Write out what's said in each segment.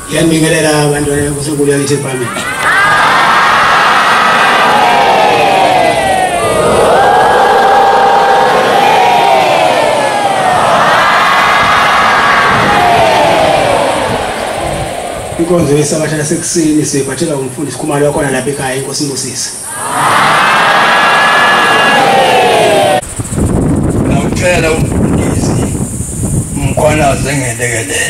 Ngiyabingelela abantwana kusenkulu yakithi ePhalamende. Inkonzo yesabatha lasekuseni siphathela umfundisi Khumalo wakhona lapha ekhaya inkosi Mosisi. Nawuthela umfundisi umkhwanaze ngelekelele.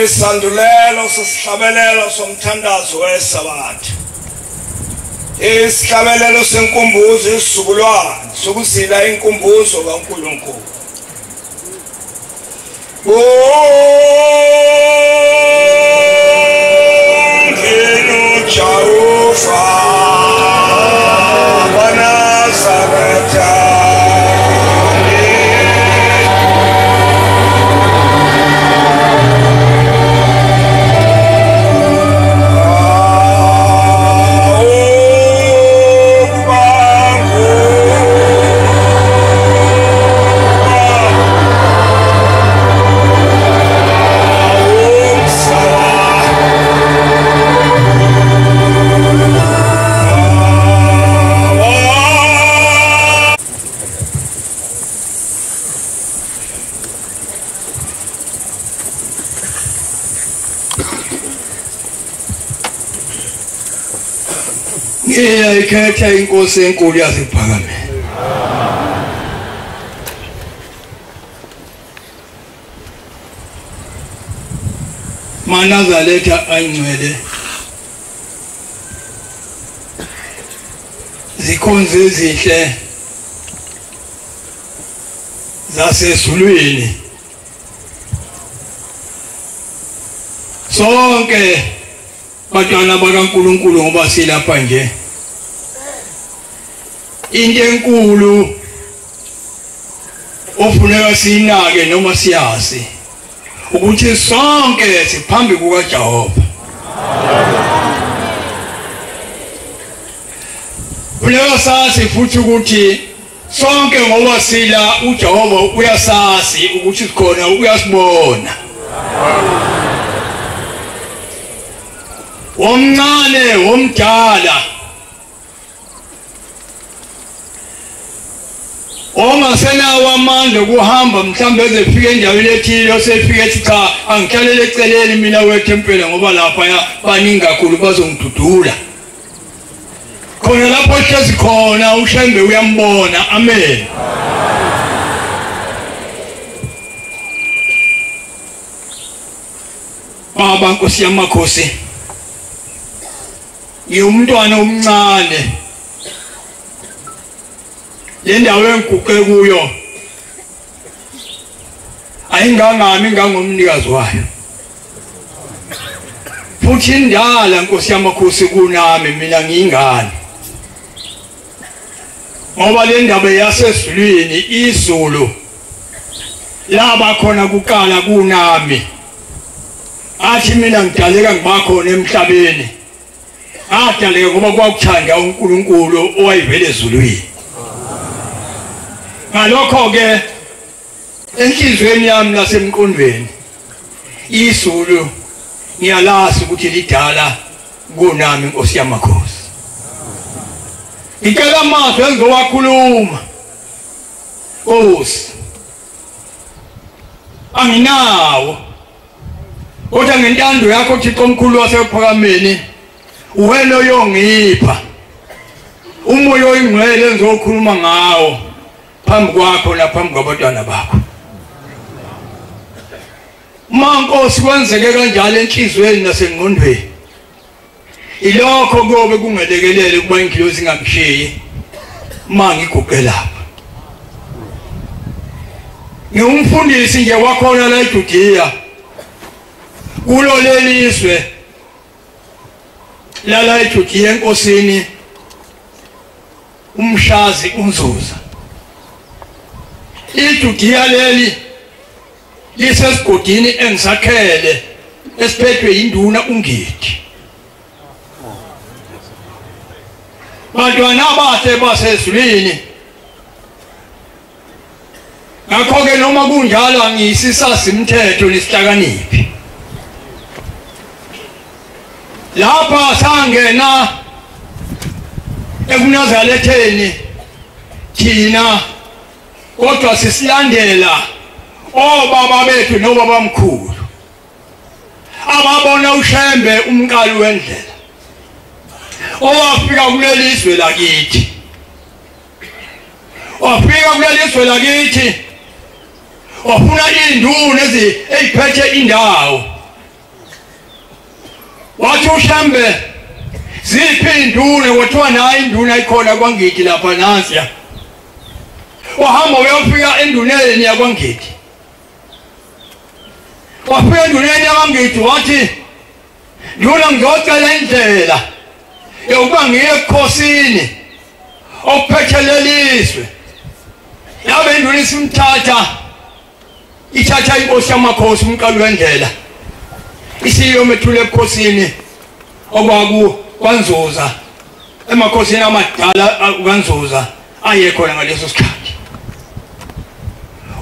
Isandulelo sesihlabelelo somthandazo wesabatha. Isihlabelelo senkumbuzo isizukulwane sokusila inkumbuzo kaNkulunkulu. Ngino Jehova Nazareth. Ikhetha inkosi enkulu yasePhalamende. Manazaletha angcwele zikhonze ezinhle zasezulwini sonke bantwana bakaNkulunkulu ngoba silapha nje into enkulu ofuneka sinake noma siyazi ukuthi sonke siphambi kukaJehova. Funeka sazi futhi ukuthi sonke ngoba sila uJehova uyasazi ukuthi sikhona uyasibona. Omncane omdala ongasenawo amandla kuhamba mhlawumbe ezefika endaweni ethile osefika ethi cha angihlalele eceleni mina wethempela ngoba lapha baningi kakhulu bazongidudula khona lapho ehlezi khona ushembe uyambona. Amen. Baba Nkosi yamakhosi ngiyumntwana omncane le ndawo engiguqe kuyo ayingangami ngangomnikazi wayo futhi indala Nkosi yamakhosi kunami mina ngiyingane ngoba le ndaba yasezulwini izulu laba khona kuqala kunami athi mina ngidaleka ngibakhona emhlabeni adaleka ngoba kwakuthanda uNkulunkulu owayevele ezulwini. Ngalokho ke enhlizweni yami nasemqondweni izulu ngiyalazi ukuthi lidala kunami Nkosi yamakhosi. Ngicela amazwi engizowakhuluma Nkosi anginawo kodwa ngentando yakho Thixo omkhulu wasePhalamende uwena oyongipha umoya oyingcwele engizokhuluma ngawo phambi kwakho naphambi kwabantwana bakho. Nkosi kwenzeke kanjalo enhlizweni nasengqondweni ilokho kuyobe kungelekelele kuba ingilosi ingamshiyi ngiguqe lapha. Ngiyumfundisi nje wakhona la eJudiya kulo lelizwe lala eJudiya enkosini umshazi uNzuza. iJudiya leli lisesigodini engisakhele esiphethwe induna uNgidi. Bantwana abahle basezulwini, ngakho-ke noma kunjalo angiyisisasa imithetho nesihlakaniphi. Lapha sangena ekunazaletheni thina kodwa sisilandela obaba bethu nobabamkhulu ababona uShembe umqali wendlela owafika kuleli izwe lakithi. Wafika kuleli izwe lakithi wafuna induna eziphethe indawo. Wathi uShembe ziphi induna? Wathiwa nayi induna ikhona kwaNgidi lapha nansiya. Wahamba uyofika enduneni yakwaNgidi. Wafika enduneni yakwaNgidi wathi nduna ngizocela indlela yokuba ngiye ebukhosini ophethe leli izwe. Yabe induna isimthatha ithatha inkosi yamakhosi umqali wendlela isiyomethula ebukhosini kwaNzuza emakhosini amadala kaNzuza ayekhona ngaleso sikhathi.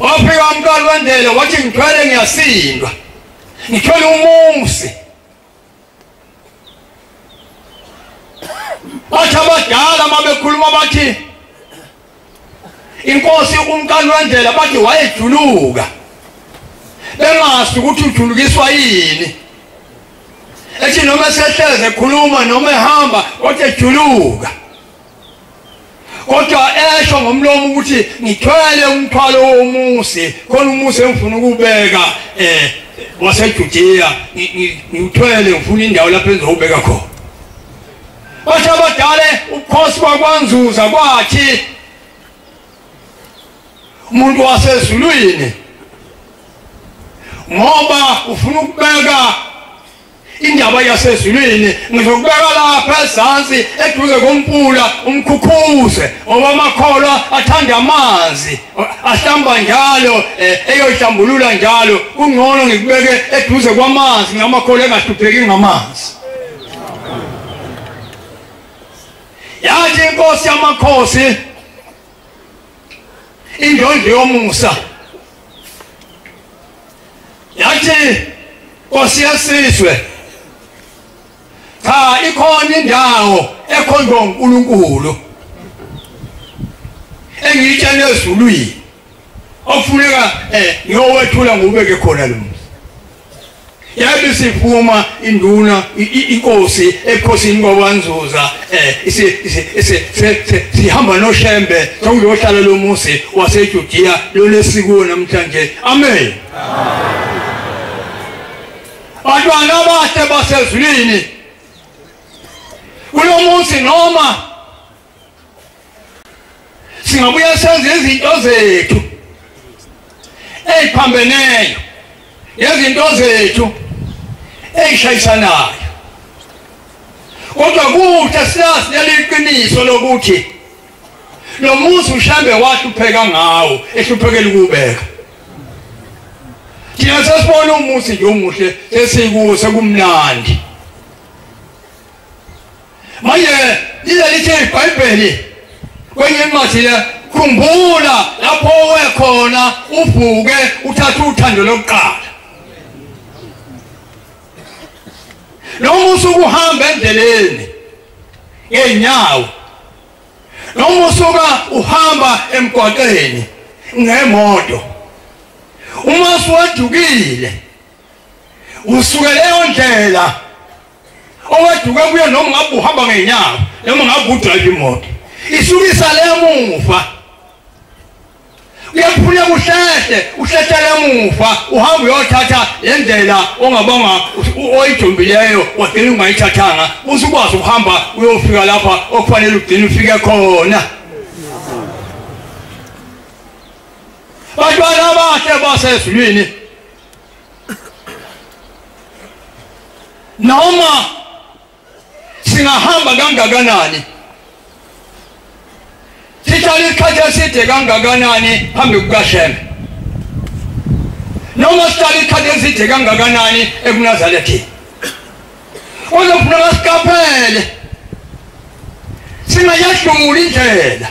Wafika umqali wendlela wathi ngithwele ngiyasindwa, ngithwele umusi. Bathi abadala mabekhuluma bathi inkosi umqali wendlela bathi wayejuluka, bengazi ukuthi ujulukiswa yini. Ethi noma sehleze ekhuluma noma ehamba kodwa ejuluka, kodwa esho ngomlomo ukuthi ngithwele umthwalo womusi, khona umusi engifuna ukubeka waseJudiya, ngithwele ngifuna indawo lapho engizobeka khona. Bathi abadala ubukhosi bakwaNzuza kwathi umuntu wasezulwini ngoba ufuna ukubeka indaba yasezulwini, ngizokubeka lapha ezansi eduze kompula umkhukhuze ngoba amakholwa athanda amanzi ahlamba njalo eyohlambulula njalo. Kungcono ngikubeke eduze kwamanzi ngamakholwa engahlupheki ngamanzi. Yathi inkosi yamakhosi indodle yomusa yathi Nkosi yesizwe, cha ikhona indawo ekhonjwa uNkulunkulu engiyitshele ezulwini ofuneka ngiyowethula ngubeke khona lo muzi. Yabe sivuma induna inkosi ebukhosini kwaNzuza sihamba noShembe sokuyohlala lo muzi waseJudiya lolesiko namhlanje. Amen. Bantwana abahle basezulwini, kulo muzi noma singabuya senze izinto zethu eziphambeneyo, izinto zethu ezishayisanayo, kodwa kuhle siyazi leliqiniso lokuthi lo muzi uShembe wahlupheka ngawo, ehluphekela ukubeka. Thina sesibona umuzi nje omuhle sesikuwo sekumnandi. Manje lithi iBhayibheli kwenye incwadi le, khumbula lapho wekhona uvuke uthatha uthando lokuqala. Lo muzi ukuhamba endleleni ngeenyawo, lo muzi uhamba emgwaqeni ngemoto. Uma usuwadukile usuke leyo ndlela owaduka kuyo, noma ngabe uhamba ngeenyawo noma ngabe udrive imoto, isukisa lemuva. Uyaphula uhlehla lemuva uhamba uyothatha le ndlela ongabanga oyijombileyo wadinga ungayithathanga, usukwazi ukuhamba uyofika lapha okufanele ugcine ufike khona. Bantwana abahle basezulwini, noma singahamba kangakanani, sithatha isikhathi eside kangakanani phambi kukaShembe, noma noma sihlala isikhathi eside kangakanani eNazaretha uzofuna masikaphele singayahlula indlela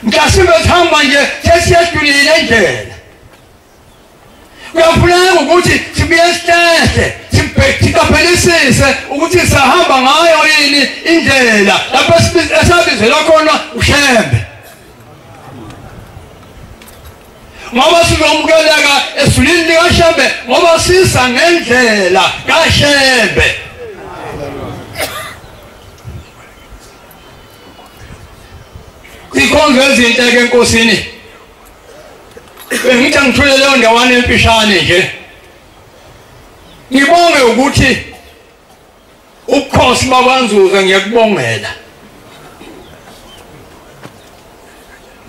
mhlawumbe sihamba nje sesiyahlulile indlela kuyafuneka ukuthi sibuye sitehle sikaphelisise ukuthi sihamba ngayo yini indlela lapho esabizela khona ushembe ngoba sizomukeleka esulini likaShembe ngoba sisa ngendlela kaShembe ikhonzo ezinhle ke enkosini bengithi ngithule leyo ndawana empishane nje ngibonge ukuthi ubukhosi bakwaNzuza ngiyakubongela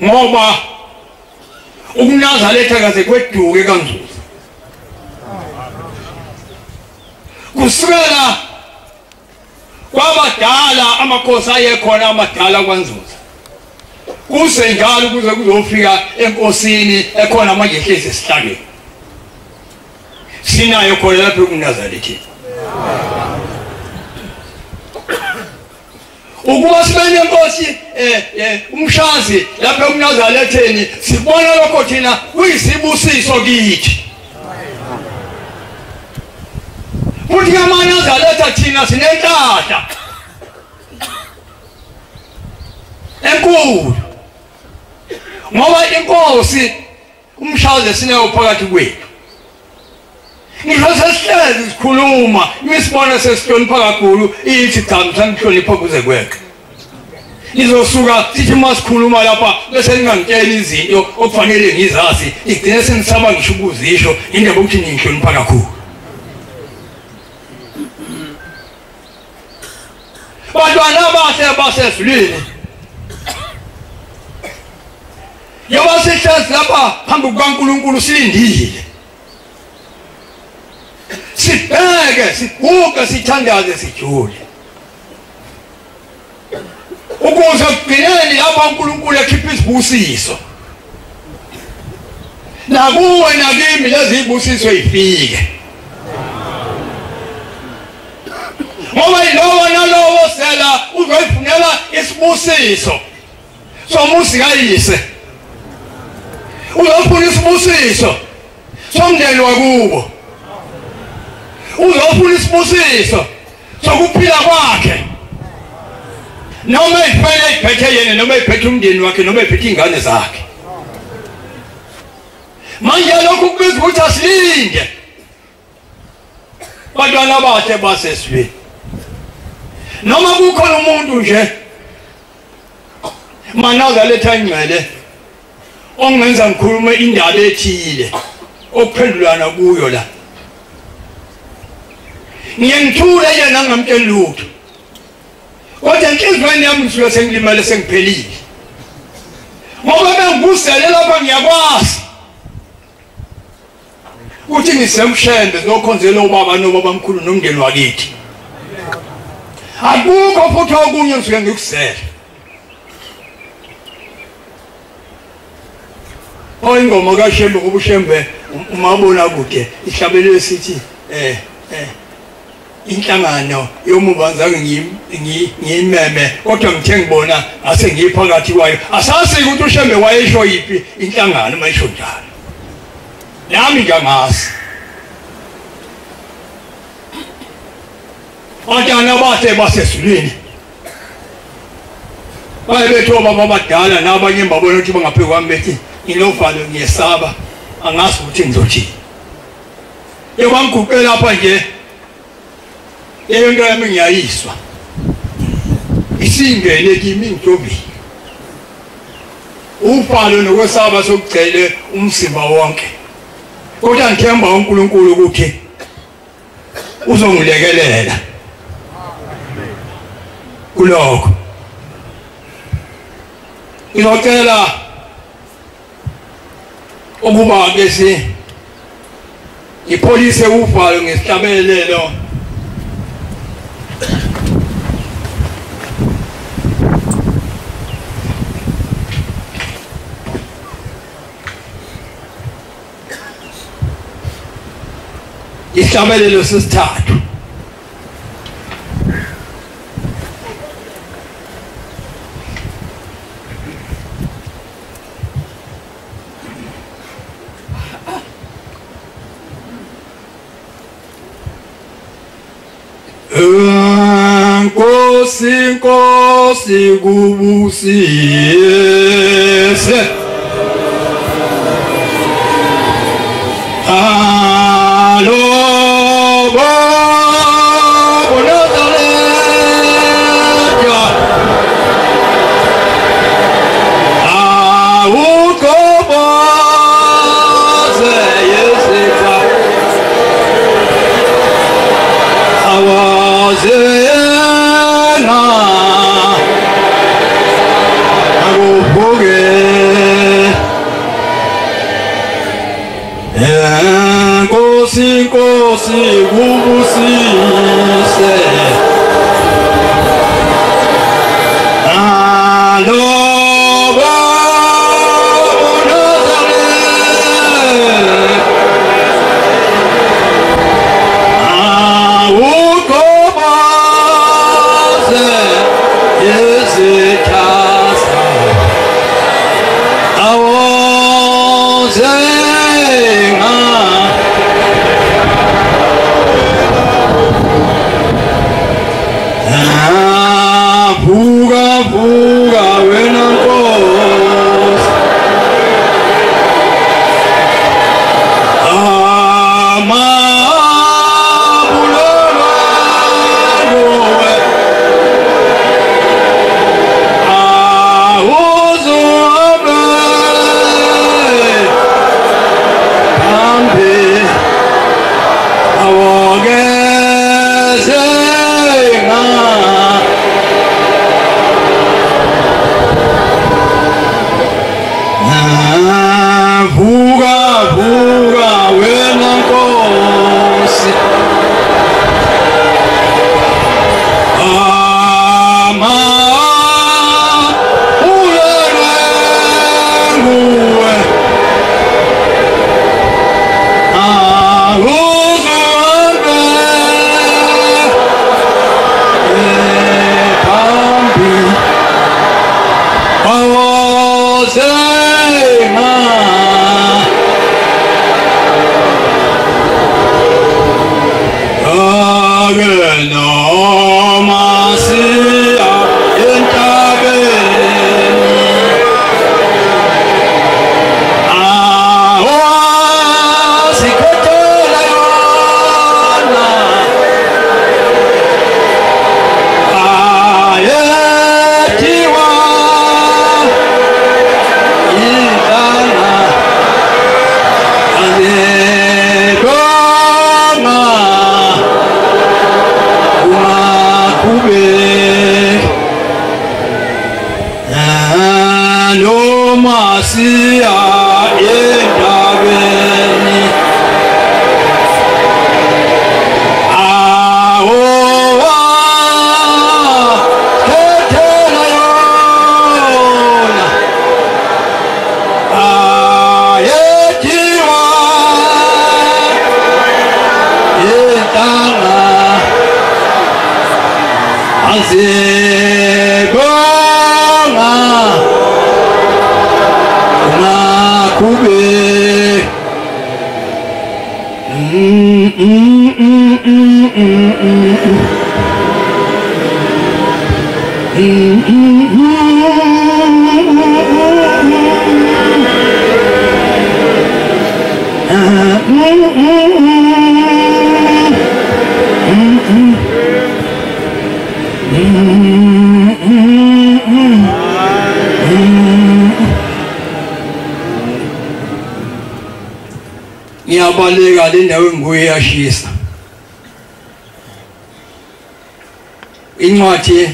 ngoba ukuNazaretha kaze kweduke kaNzuza kusukela kwabadala amakhosi ayekhona amadala kwaNzuza kusenjalo kuze kuzofika enkosini ekhona manje ehlezi esihlakeni sinayo khona lapho kuNazaretha ukuba sibe nenkosi umshazi lapho kuNazaretheni sibona lokho thina kuyisibusiso kithi futhi amaNazaretha thina sinenhlahla enkulu ngoba inkosi umshazi sinayo phakathi kwethu ngisho sesihlezi sikhuluma imisibona sesihlonipha kakhulu ithi cha msangihlonipha kuze kweke nizosuka sithi masikhuluma lapha bese ningangitshela izinto okufanele ngizazi igcine sengisaba ngisho ukuzisho indaba ukuthi ningihlonipha kakhulu bantwana abahle basezulwini yoba sihlezi lapha phambi kukaNkulunkulu silindile sibheke sibuke sithandaze sijule ukuze kugcineni lapha uNkulunkulu ekhipha isibusiso nakuwe nakimi lezi zibusiso ifike ngoba ilowo nalowo sela uzoyifunela isibusiso somuzi kayise uzofuna isibusiso somndeni wakubo uzofuna isibusiso sokuphila kwakhe noma ifanele iphethe yena noma iphethe umndeni wakhe noma iphethe ingane zakhe manje lokhu kubiza ukuthi asilinde bantwana bahle basesibili noma kukhona umuntu nje maNazaretha ingcwele ongenza ngikhulume indaba ethile okuphendulana kuyo la ngiyengithula yena ngamtshela lutho kodwa inhliziyweni yami ngisuke sengilimele sengiphelile ngoba bengivusele lapha ngiyakwazi ukuthi ngisemshembe zokhonzela ubaba nobabamkhulu nomndeni wakithi akukho futhi okunye ngisuke ngikusele ingoma kaShembe ngoba uShembe umabona kude ihlabelwe sithi inhlangano yomubanzange ngiyimeme kodwa ngithe ngibona ase ngiphakathi kwayo asasi ukuthi uShembe wayesho yipi inhlangano mayisho njalo nami ngiyamazi bantwana bahle basesulwini bayebethu baba abadala nabanye babona ukuthi bangaphi kwami bethi inovalo ngiyesaba angazi ukuthi ngizothini yebangiguqe lapha nje leyo nto yami ngiyayiswa isingene kimi ngitobile ufalo nokwesaba sokugcele umsimba wonke kodwa ngithemba uNkulunkulu ukuthi uzongilekelela kulokho ngizocela ukuba bese ipolice ufalo ngesihlabelelo isihlabelelo sesithathu. Nkosi kubusise aloba bonotaleja awukobaze yeseka awaze Nkosi kubusise aloba bonozale awukobaze yezekasa awoze Buga wena nkosi amabulelwa ngowe awuzobe phambi awogeze Buga wena nkosi amabulelwa nguwe awuzobe phambi awoze Masia endabeni awowa kethela yona ayetiwa yentanga azibonga kube Ngiyabaleka le ndawo nguye yashisa incwadi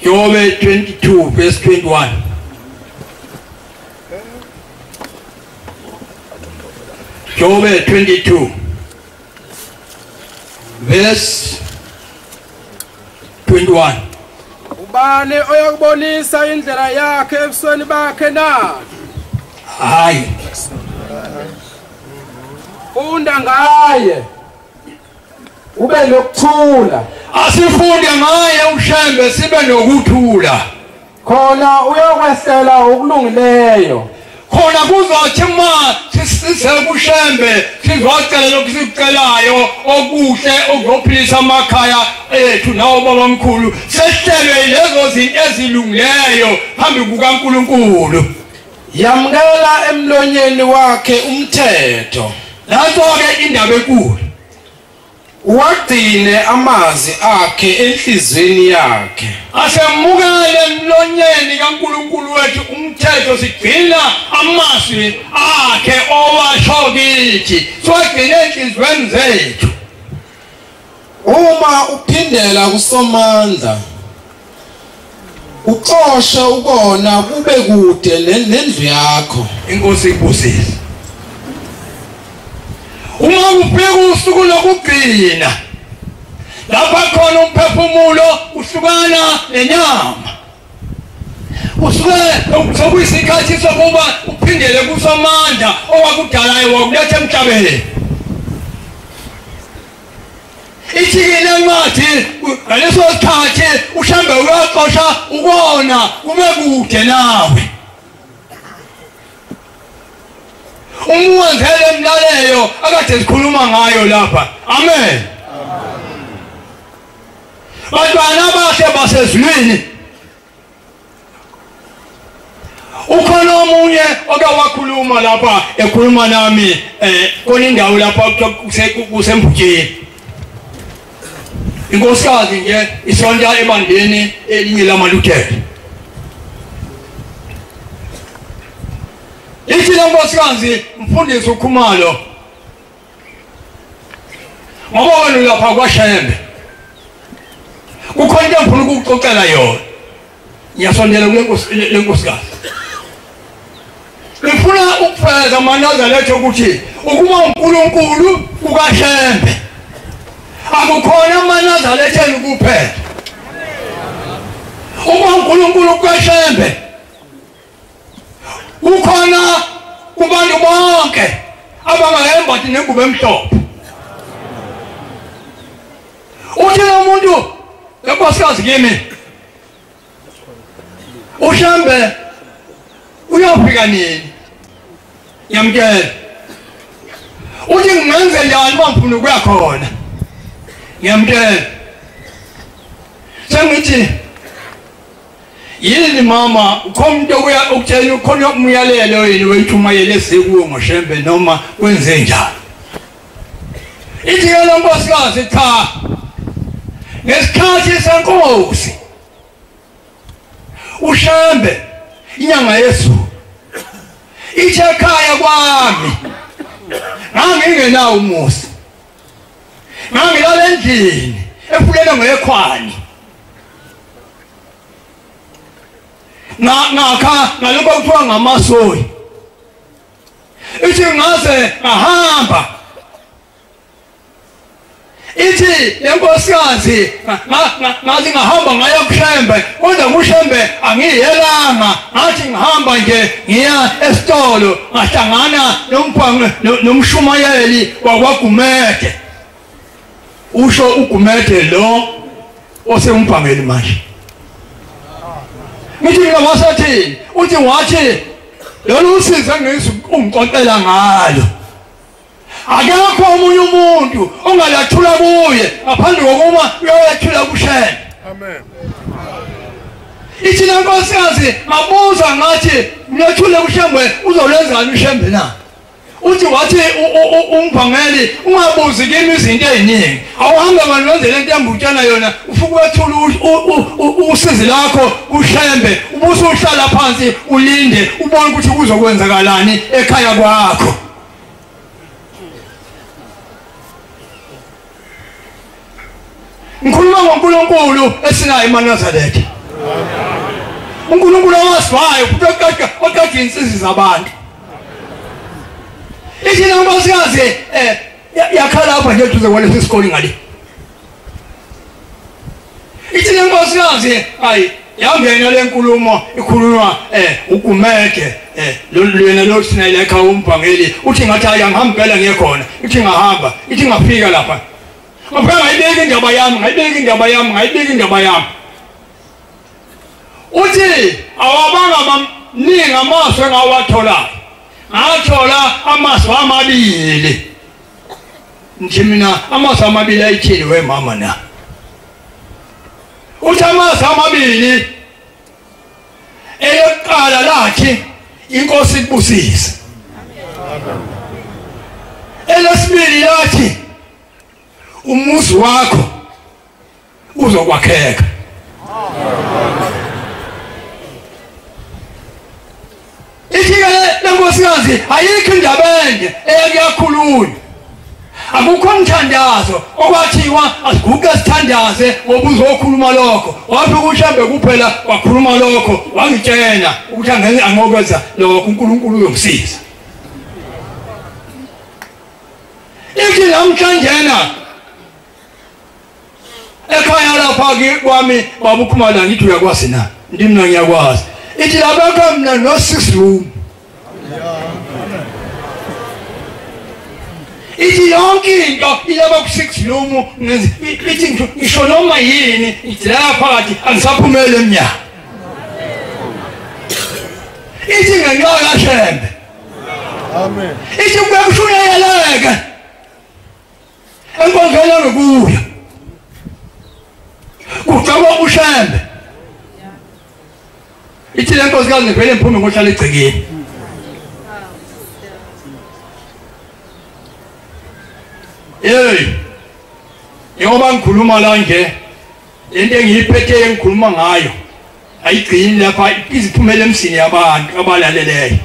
Yobe 22 verse 21 Yobe 22 verse 21 Ubani oyakubonisa indlela yakhe ebusweni bakhe na? Hayi funda ngaye ube nokuthula asifunde ngaye uShembe sibe nokuthula khona uyokwesela ukulungileyo khona kuzothi ma sisekuShembe sizocela lokusicelayo okuhle okuzophilisa amakhaya ethu nawo babamkhulu sehlelwe lezo zinto ezilungileyo phambi kukaNkulunkulu yamkela emlonyeni wakhe umthetho lapho-ke indaba enkulu wagcine amazwi akhe enhlizweni yakhe asemukele emlonyeni kaNkulunkulu wethu umthetho sigcina amazwi akhe owasho kithi siwagcine enhlizweni zethu uma uphindela kuSomandla uxoshe ukona kube kude nendlu yakho inkosi ibusise uma kubheka usuku lokugcina lapha khona umphefumulo uhlukana nenyama usuke sokuyisikhathi sokuba uphindele kuSomandla owakudalayo wakuletha emhlabeni isikile ngathi ngaleso sikhathi uShembe uyaxosha ukona kube kude nawe umwenzele emlaleyo akade sikhuluma ngayo lapha amen bantwana bahle basezulwini ukhona omunye okawakhuluma lapha ekhuluma nami kona indawo lapha kusembukeni inkosikazi nje isonta ebandeni elinye lamaLuthela ithi lenkosikazi mfundisi uKhumalo ngoba wena lapha kwaShembe kukhona into engifuna ukuxoxela yona ngiyasondela kulenkosikazi ngifuna ukufeza amanazareth ukuthi ukuba uNkulunkulu kukaShembe akukhona amanazaretheni kuphela ukuba uNkulunkulu kukaShembe ukhona kubantu bonke abangahamba nengubo emhlophe uthi umuntu lenkosikazi kimi uShembe uyafika nini ngiyamkela uthi ngenze njani bamfuna ukuya khona ngiyamkela sengithi yini mama ukhomnto kuya ukutshela ukhona umyalelo yini wethumayele sekuwo ngoShembe noma kwenze njani ithi yena nkosikazi cha ngesikhathi senkosi uShembe inyanga yezulu ithi ekhaya kwami ngangingenawo umusi ngangilala endlini efulele ngekhwani ngakha ngalokho kuthiwa ngamasoyi ithi ngaze ngahamba ithi lenkosikazi ngathi ngahamba ngaya kuShembe kodwa kuShembe angiyelanga ngathi ngihamba nje ngiya esitolo ngahlangana nomshumayeli wakwaGumede usho uGumede lo osempangeli manje ngithi mina wasathini uthi wathi lona usize ngizungiqoqela ngalo akekho omunye umuntu ongalathula kuye ngaphandle kokuba uyoyathula kuShembe amen ithi lenkosikazi ngabuza ngathi ngiyathula kuShembe uzolenzani uShembe na uthi wathi umpangeli ungabuzi kimi izinto eziningi awuhambe manwenzele into embutshana yona ufuku wethula usizi lakho kuShembe ubuso uhlala phansi ulinde ubone ukuthi kuzokwenzakalani ekhaya kwakho ngikhuluma ngoNkulunkulu esinayo eNazaretha uNkulunkulu owasiwayo futhi oqeda insizwe zabantu ithi lenkosikazi yakhala apha nje duze kwalesi sikole ngale ithi lenkosikazi hayi yangena lenkulumo ikhulunywa uGumede lona lo sinayile ekhaya umbhangeli uthi ngathi ayangihambela ngekhona ithi ngahamba ithi ngafika lapha ngapha ngayibeka indaba yami uthi awabanga ningi amaso engawathola ngathola amaso amabili ngithi mina amaso amabili ayithini we mama na uthi amaso amabili eyokuqala lathi inkosi ibusise elesibili lathi umuzi wakho uzokwakheka ithi-ke lenkosikazi ayikho indaba ende eyakuyakhulunywa akukho mthandazo okwathiwa asiguqe sithandaze ngoba uzokhuluma lokho waphi ukushambe kuphela wakhuluma lokho wangitshena ukuthi angokwenza lokho uNkulunkulu uyomsiza ithi namhlanjena ekhaya lapha kwami babukhumala ngithi uyakwazi na ndi mina ngiyakwazi ithi lapha mina no 6 room ithi yonke into ilaba ku6 room ithi ngisho noma yini ithi lapha phakathi angisaphumele eminyaka ithi ngenxa kaShembe amen ithi kuyakushuneleke enkonzweni ngokuya kucaba uShembe ithi lenkosikazi ngivele ngiphume ngohlala egcekeni ngoba ngikhuluma la nje into engiyiphethe ngikhuluma ngayo ayigcini lapha iziphumela emsini yabantu abalaleleyo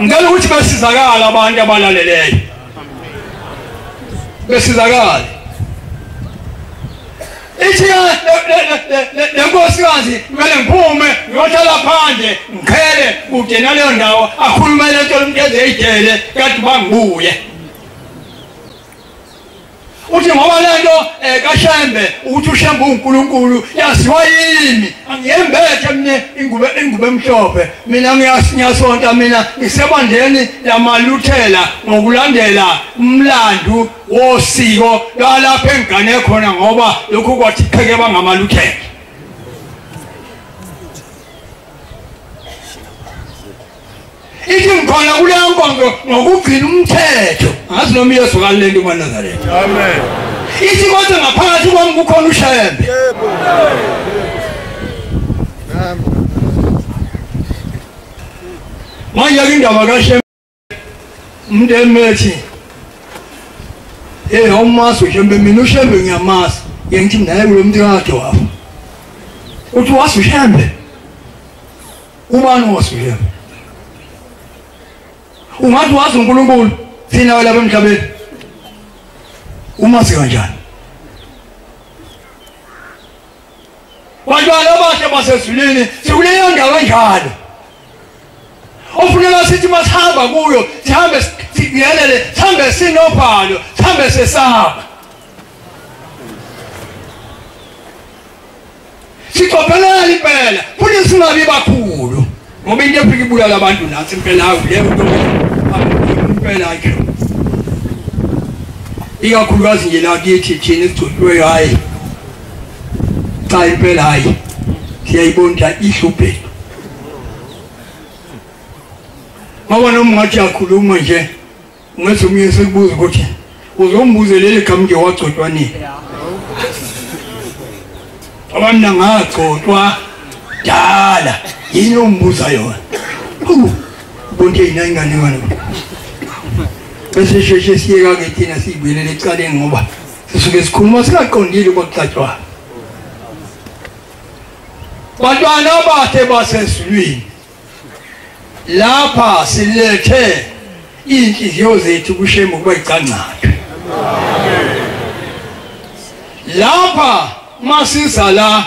ngicela ukuthi basizakala abantu abalaleleyo besizakala ithi lenkosikazi kumele ngiphume ngiyohlala phandle ngikhele kude naleyo ndawo akhulume lento umuntu ezeyidele kade bangibuye uthi ngoba lento kaShembe ukuthi uShembe uNkulunkulu yaziwa yimi angiyembethe mina ingube emhlophe mina ngiyasonta mina ngisebandleni lamaluthela ngokulandela umlando wosiko lalapha engane khona ngoba lokhu kwathi pheke bangamaluthela ithi ngikhona kuleyo nkonzo ngokugcina umthetho ngazi noma iyesuka lento kwaNazaretha amen ithi kodwa ngaphakathi kwami kukhona uShembe yebo manje indaba kaShembe umuntu emethi awumazi uShembe mina uShembe ngiyamazi ngithi naye kulo muntu wakhe wafa uthi wazi uShembe ubani wazi uShembe ungathi wazi uNkulunkulu thina lapha emhlabeni umazi kanjani bantwana abahle basezulwini sikuleyo ndawo enjalo ofuneka sithi masihamba kuyo sihambe siyelele sihambe sinobhalo sihambe sesaba siqophelele impela futhi singabi bakhulu ngoba into efika ibulala abantu nathi impela leyo nto impela ke ikakhulukazi nje la kithi thina sigcotshwe hayi cha impela hayi siyayibona ihluphe ngoba noma ngathi akhuluma nje ungathi umyeni sekubuza ukuthi uzombuze leli gama nje wagcotshwa nini abana ngagcotshwa dala yini umbuza yona bonke ina ingane ngane bese sheshe siyeka ke thina sibuyelele ecaleni ngoba sisuke sikhuluma singaqondile kwaqatshwa bantwana abathe basezulwini lapha silethe inhliziyo zethu kuShembe kuba icancathwe lapha masiza la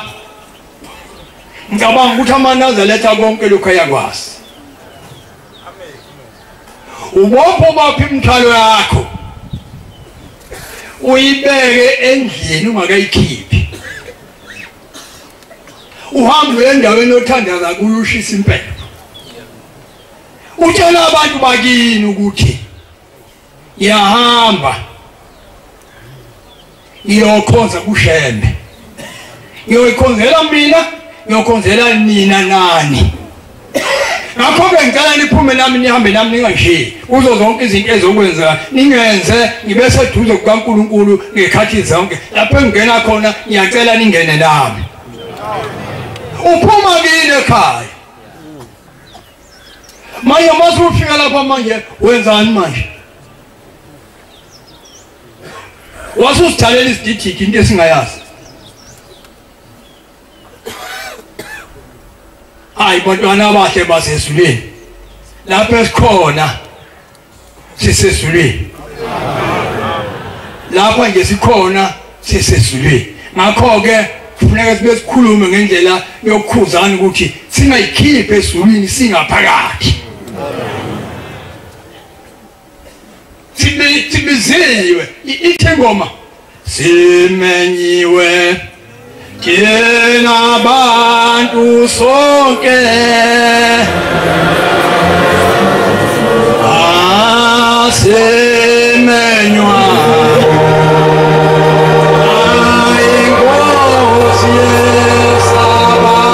ngicabanga ukuthi amanazareta konke lokho ayakwazi ubopho baphi imithwalo yakho uyibeke endlini ungakayikhiphi uhambe endaweni othandaza kuyo ushisa impela utshela abantu bakini ukuthi yahamba iyokhonza kuShembe iyokhonzela mina iyokhonzela nina nani ngakho-ke ngicela niphume nami nihambe nami ningashiyi kuzo zonke izinto ezokwenza ningenze ngibe seduze kukaNkulunkulu ngekhathi zonke lapho engingena khona ngiyacela ningene nami uphuma kini ekhaya manje masufika lapha manje wenzani manje wasusithalela isidididi into esingayazi hayi bantwana abahle basezulwini lapho esikhona sisezulwini lapha nje sikhona sisezulwini ngakho-ke kufuneka sibe sikhulume ngendlela yokukhuzana ukuthi singayikhiphe ezulwini singaphakathi sibiziwe ithi ngoma simenyiwe thina bantu sonke asimenywa ayinkosi yesabatha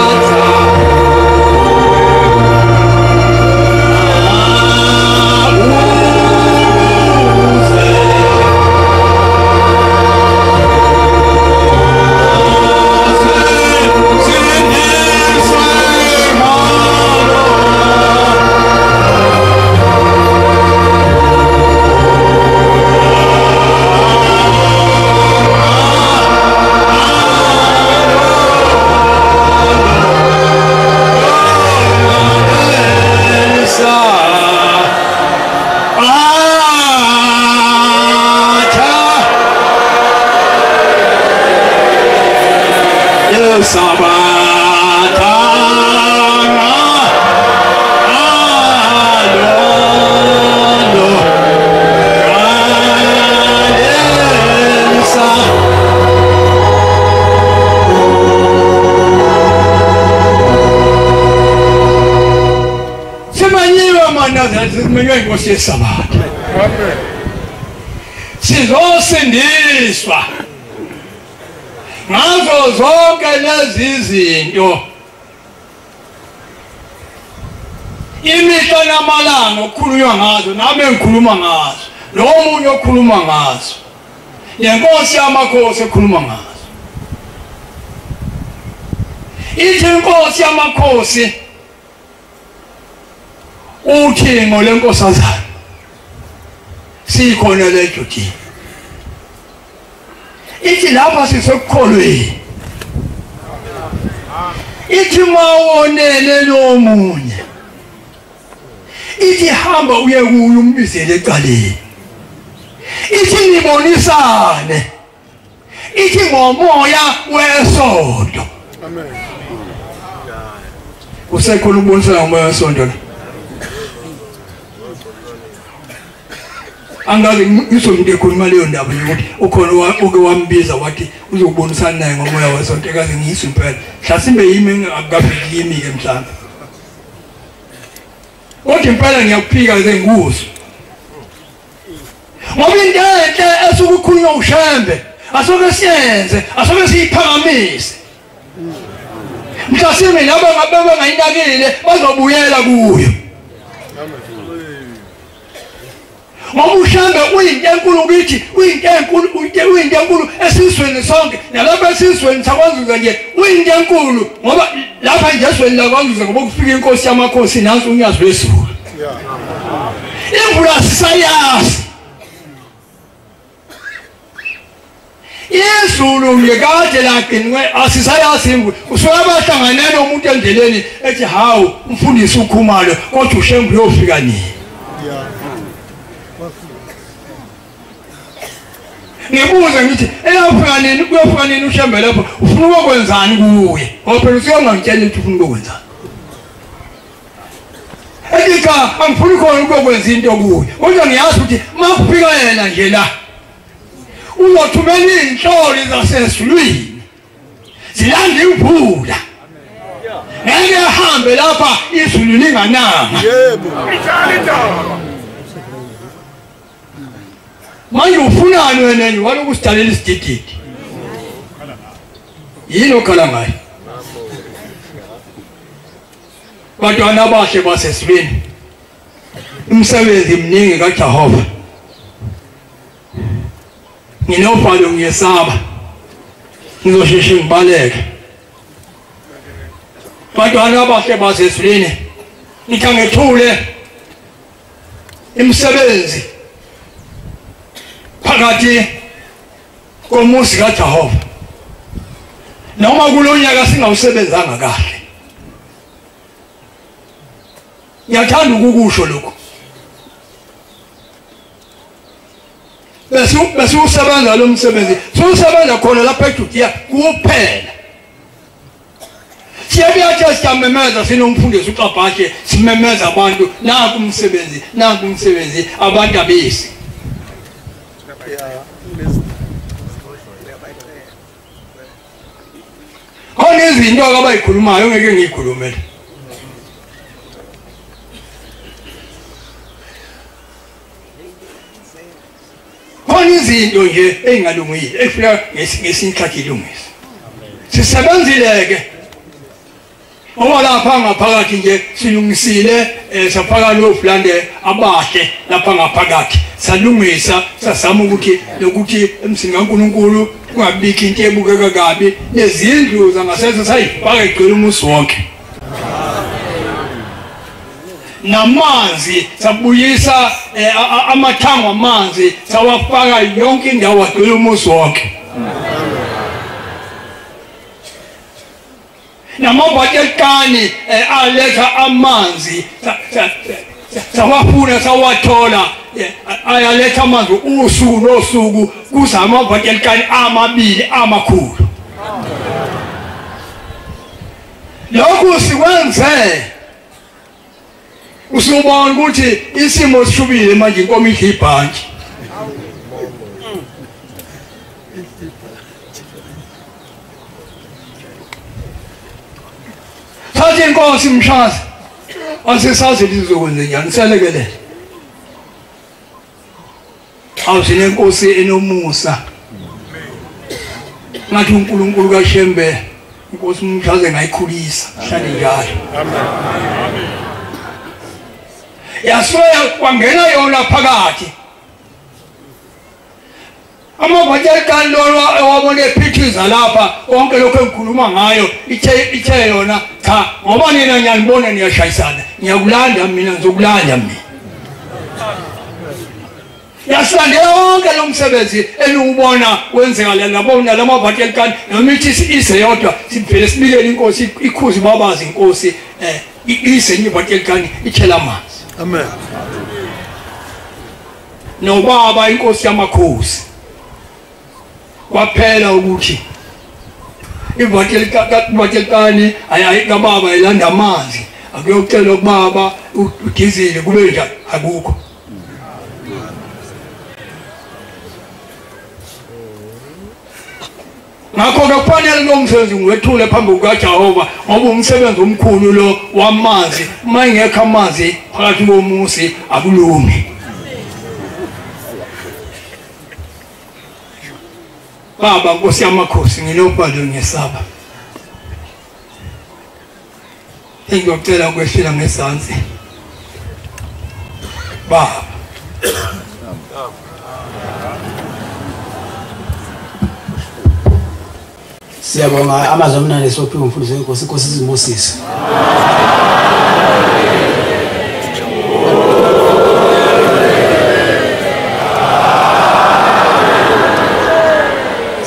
Inkosi yesabatha sizosindiswa ngazo zonke lezi zinto imihla namalanga okukhulunywa ngazo nami ngikhuluma ngazo lo munye okhuluma ngazo nenkosi yamakhosi ekhuluma ngazo ithi inkosi yamakhosi uthi ngolenkosazana sikhona le Judea ithi lapha sisekukholweni ithi mawonene lo munye ithi hamba uye kuyo umbizele ecaleni ithi nibonisane ithi ngomoya wesonto amen usekhona ukubonisana ngomoya wesonto la angazi ngisomntu ekhuluma leyo ndaba yokuthi ukhona uke wambiza wathi uzokubonisana naye ngomoya wesonto kaze ngiyiswe impela mhlasimbe yimi akafiki yimi ke mhlawumbe othi impela ngiyakuphika ze nguzo ngoba into enhle esukukhulunywa uShembe asoke siyenze asoke siyiphakamise mhlasimbe laba ngabe bengayinakile bazobuyela kuyo ngoba uShembe uyinto enkulu kithi uyinto enkulu esizweni sonke nalapha esizweni sakwaZulu nje uyinto enkulu ngoba lapha nje esizweni lakwaZulu ngoba kufika inkosi yamakhosi nansi unyazo wezulu imvula sisayazi izulu ngekade laqinwe asisayazi imvula usuka bahlanganene umuntu endleleni ethi hawu umfundisi ukhumalo kodwa uShembe uyofika nini ngibuza ngithi elapha nini kuyofika nini uShembe lapha ufuna ukwenzani kuye ngoba phela usiyongangitshela ukuthi ufuna ukwenzani Edika angifuni khona ukwenza into kuye kodwa ngiyazi ukuthi makufika yena nje la uzothumela inhloli zasezulwini zilanda imvula ngeke ahambe lapha izulu lingananga. Yebo. Manje ufunani wena waloku sidalela isidididi? Yini okhala ngayo? Bantwana abahle basesibeni. Umsebenzi mningi kaJehova. Nginovalo ngiyesaba. Ngizosheshe ngibaleke. Bantwana abahle basesibeni. Ngithangethule imisebenzi phakathi komuzi kaJehova. Noma kulonyaka singawusebenzanga kahle. Ngiyathanda ukukusho lokho. Bese usebenza lo msebenzi. Usebenza khona lapha eJudiya kuphela. Siyabiyathi siyamemeza sinomfundisi uXabhashe simemeza abantu naku umsebenzi abantu abesi. Khona izinto abayikhulumayo ngeke ngiyikhulumele. Khona izinto nje engalungile efika ngesikhathi ilungisa. Sisebenzileke. Ngoba lapha ngaphakathi nje silungisile saphaka lo blande abahle lapha ngaphakathi. Salungisa sasama ukuthi emsini kaNkulunkulu kungabikho into ebukeka kabi nezindlu zangasese sayifaka igcwele umusi wonke. Namanzi sabuyisa amathango amanzi sawafaka yonke indawo agcwele umusi wonke. Namabhakelkani aletha amanzi sawafuna sawathola ayaletha amanzi usuku nosuku kuzama amabhakelkani amabili amakhulu. Lokhu sikwenze usubona ukuthi isimo sishubile manje inkomo idla ibhanki. Sathi inkosi Mshaza asisazi lizokwenza njani selekelele. Awusine inkosi enomusa. Ngathi uNkulunkulu kaShembe inkosi Mshaza ngayikhulisa hlale njalo. Amen. Yaswaya kwangena yona phakathi. Amabhakelkani lona ewabone ephithiza lapha konke lokho engikhuluma ngayo ithe yona cha ngoba nina ngiyanibona niyashayisana ngiyakulanda mina ngizokulanda mina. Yasandela wonke lo msebenzi enubona wenzeka labona lamabhakelkani nomithi ise yodwa sivele sibikele inkosi ikhuzi babazi inkosi ise ibhakelkani ithela amanzi. Amen. Nobaba inkosi yamakhosi kwaphela ukuthi ibhakelkani ayayikababa ilanda amanzi akuyocela kubaba udizile kube njani akukho. Ngakho kufanele lo msebenzi ngwethule phambi kukaJehova ngoba umsebenzi omkhulu lo wamanzi mayengekho amanzi phakathi komuzi akulumi. Baba Nkosi yamakhosi nginovalo ngesaba. Engiyocela ukwehlela ngesandla. Baba Siyabonga amazwi amnandi sophiwe umfundisi wenkosi inkosi izimosisi.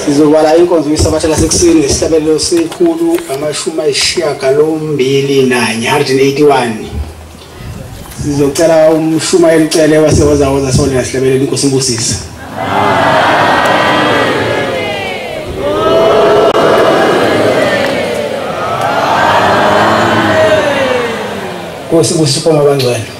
Sizobala inkonzo yesabatha lasekuseni ngesihlabelelo sekhulu amashumi ayisishiyagalombili nanye 181. Sizocela umshumayeli ucele wasewazawaza sona ngesihlabelelo inkosi imbusisi. Nkosi imbusisi poma bangcwele.